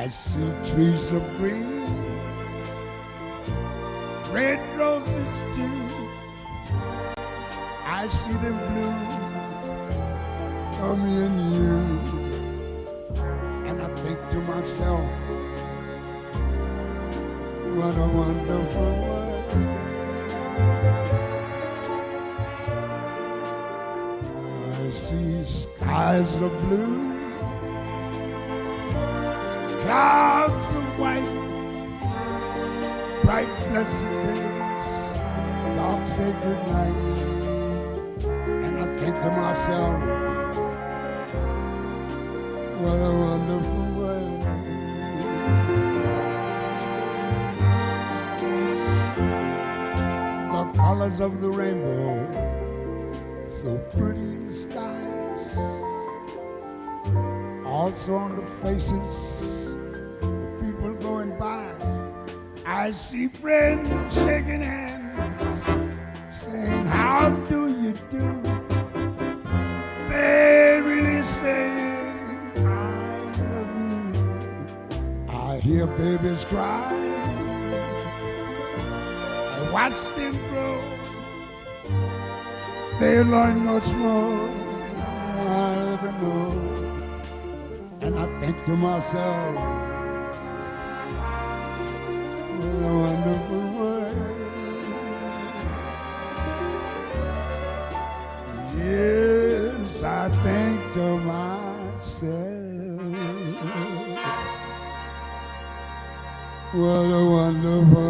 I see trees of green, red roses too. I see them blue for me and you. And I think to myself, what a wonderful world. I see skies of blue, clouds of white, bright blessed days, dark sacred nights. And I think to myself, what a wonderful world. The colors of the rainbow, so pretty in the skies, also on the faces of people going by. I see friends shaking hands, saying, how do you do? They really saying, I love you. I hear babies cry, I watch them grow. They learn much more than I ever know. And I think to myself, what a wonderful world. Yes, I think to myself, what a wonderful